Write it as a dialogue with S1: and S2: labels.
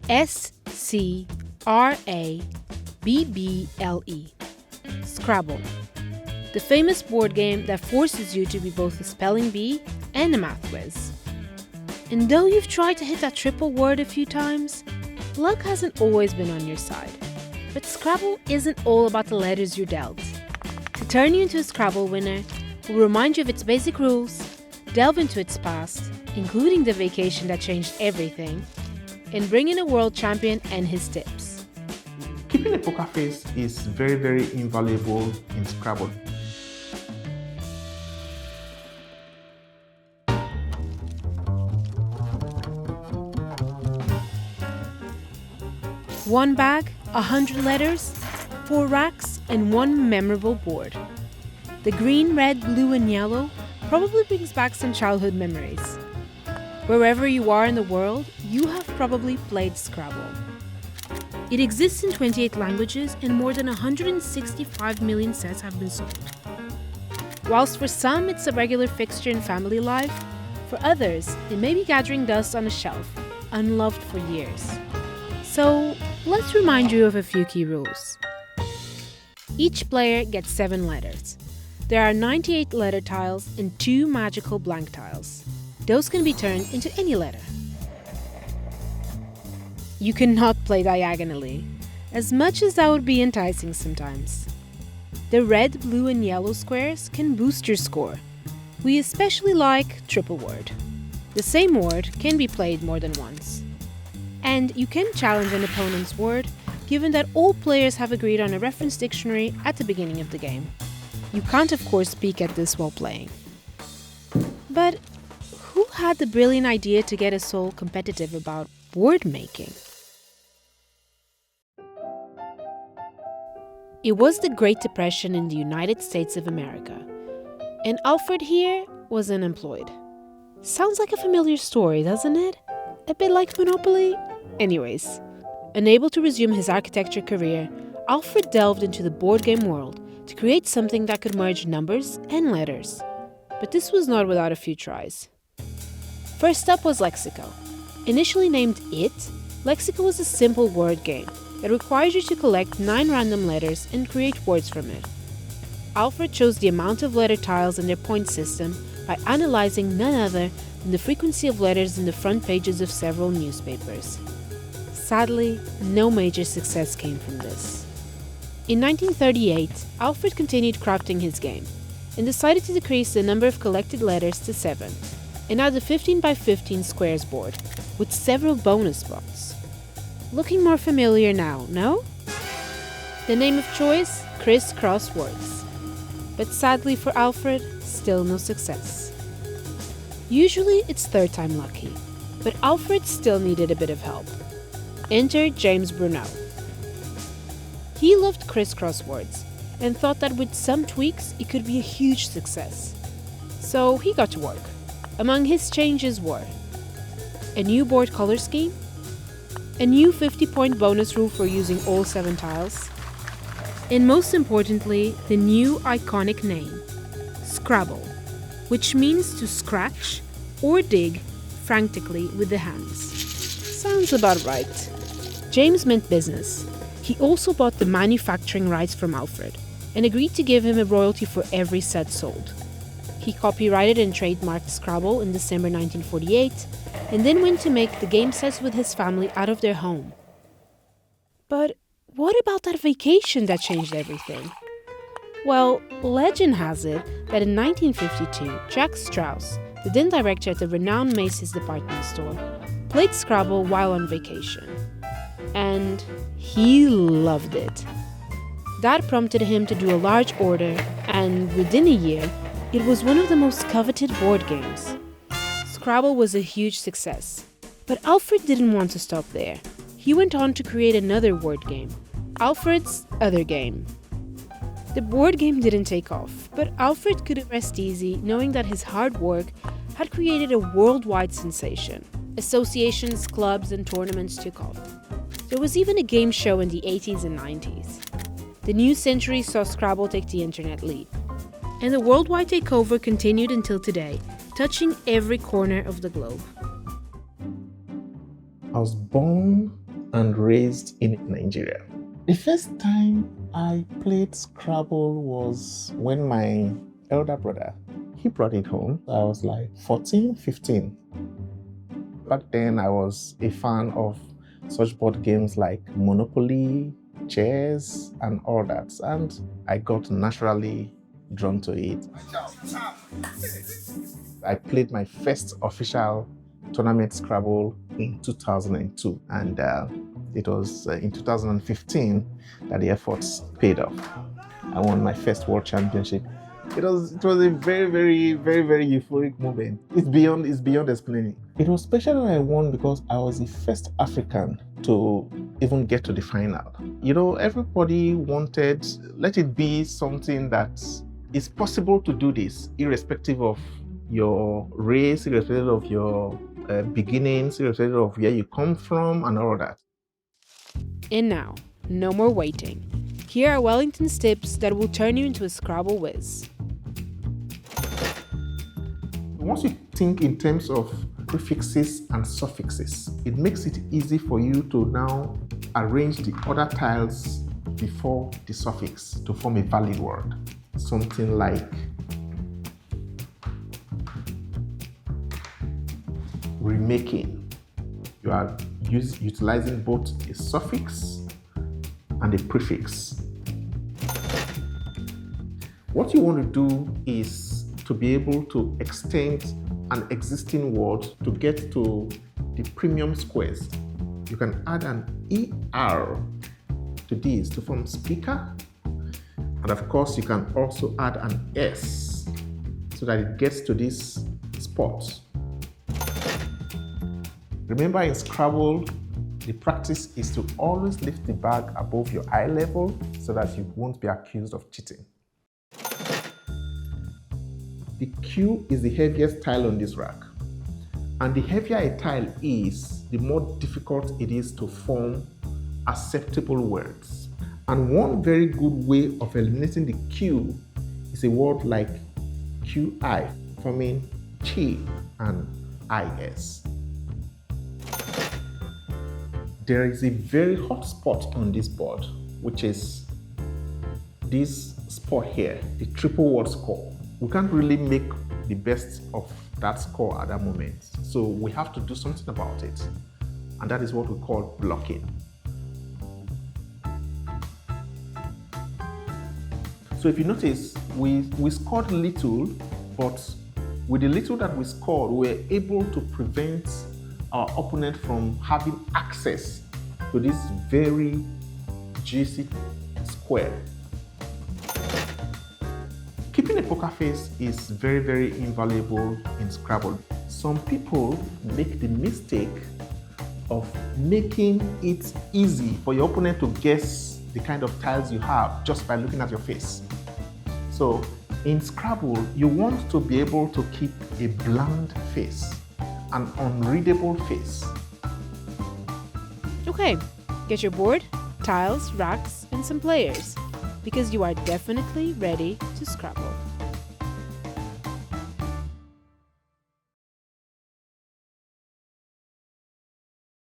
S1: Scrabble. Scrabble. The famous board game that forces you to be both a spelling bee and a math whiz. And though you've tried to hit that triple word a few times, luck hasn't always been on your side. But Scrabble isn't all about the letters you're dealt. To turn you into a Scrabble winner, we'll remind you of its basic rules, delve into its past, including the vacation that changed everything, and bring in a world champion and his tips.
S2: Keeping a poker face is very, very invaluable in Scrabble.
S1: One bag, 100 letters, 4 racks, and one memorable board. The green, red, blue, and yellow probably brings back some childhood memories. Wherever you are in the world, you have probably played Scrabble. It exists in 28 languages and more than 165 million sets have been sold. Whilst for some it's a regular fixture in family life, for others it may be gathering dust on a shelf, unloved for years. So, let's remind you of a few key rules. Each player gets 7 letters. There are 98 letter tiles and 2 magical blank tiles. Those can be turned into any letter. You cannot play diagonally, as much as that would be enticing sometimes. The red, blue, and yellow squares can boost your score. We especially like triple word. The same word can be played more than once. And you can challenge an opponent's word, given that all players have agreed on a reference dictionary at the beginning of the game. You can't, of course, peek at this while playing. But who had the brilliant idea to get us all competitive about word making? It was the Great Depression in the United States of America, and Alfred here was unemployed. Sounds like a familiar story, doesn't it? A bit like Monopoly? Anyways, unable to resume his architecture career, Alfred delved into the board game world to create something that could merge numbers and letters. But this was not without a few tries. First up was Lexico. Initially named It, Lexico was a simple word game that requires you to collect 9 random letters and create words from it. Alfred chose the amount of letter tiles in their point system by analyzing none other than the frequency of letters in the front pages of several newspapers. Sadly, no major success came from this. In 1938, Alfred continued crafting his game and decided to decrease the number of collected letters to 7 and add a 15 by 15 squares board with several bonus spots. Looking more familiar now, no? The name of choice, Crisscross Words. But sadly for Alfred, still no success. Usually it's third time lucky, but Alfred still needed a bit of help. Enter James Brunel. He loved crisscross words and thought that with some tweaks it could be a huge success. So he got to work. Among his changes were a new board color scheme, a new 50-point bonus rule for using all 7 tiles, and most importantly, the new iconic name, Scrabble, which means to scratch or dig frantically with the hands. Sounds about right. James meant business. He also bought the manufacturing rights from Alfred and agreed to give him a royalty for every set sold. He copyrighted and trademarked Scrabble in December 1948 and then went to make the game sets with his family out of their home. But what about that vacation that changed everything? Well, legend has it that in 1952, Jack Strauss, the then director at the renowned Macy's department store, played Scrabble while on vacation. And he loved it. That prompted him to do a large order, and within a year, it was one of the most coveted board games. Scrabble was a huge success, but Alfred didn't want to stop there. He went on to create another word game, Alfred's Other Game. The board game didn't take off, but Alfred could rest easy knowing that his hard work had created a worldwide sensation. Associations, clubs, and tournaments took off. There was even a game show in the 80s and 90s. The new century saw Scrabble take the internet lead. And the worldwide takeover continued until today, touching every corner of the globe.
S2: I was born and raised in Nigeria. The first time I played Scrabble was when my elder brother, he brought it home. I was like 14, 15. Back then, I was a fan of such board games like Monopoly, chess, and all that. And I got naturally drawn to it. I played my first official tournament Scrabble in 2002. And it was in 2015 that the efforts paid off. I won my first World Championship. It was a very, very, very, very euphoric moment. It's beyond explaining. It was special when I won because I was the first African to even get to the final. You know, everybody wanted, let it be something that is possible to do this, irrespective of your race, irrespective of your beginnings, irrespective of where you come from and all that.
S1: And now, no more waiting. Here are Wellington's tips that will turn you into a Scrabble whiz.
S2: Once you think in terms of prefixes and suffixes, it makes it easy for you to now arrange the other tiles before the suffix to form a valid word. Something like remaking. You are utilizing both a suffix and a prefix. What you want to do is to be able to extend an existing word to get to the premium squares. You can add an ER to this to form speaker. And of course, you can also add an S so that it gets to this spot. Remember, in Scrabble, the practice is to always lift the bag above your eye level so that you won't be accused of cheating. The Q is the heaviest tile on this rack. And the heavier a tile is, the more difficult it is to form acceptable words. And one very good way of eliminating the Q is a word like QI, forming chi and IS. There is a very hot spot on this board, which is this spot here, the triple word score. We can't really make the best of that score at that moment. So we have to do something about it. And that is what we call blocking. So if you notice, we scored little, but with the little that we scored, we were able to prevent our opponent from having access to this very juicy square. Keeping a poker face is very, very invaluable in Scrabble. Some people make the mistake of making it easy for your opponent to guess the kind of tiles you have just by looking at your face. So in Scrabble, you want to be able to keep a bland face, an unreadable face.
S1: Okay, get your board, tiles, racks, and some players, because you are definitely ready to Scrabble.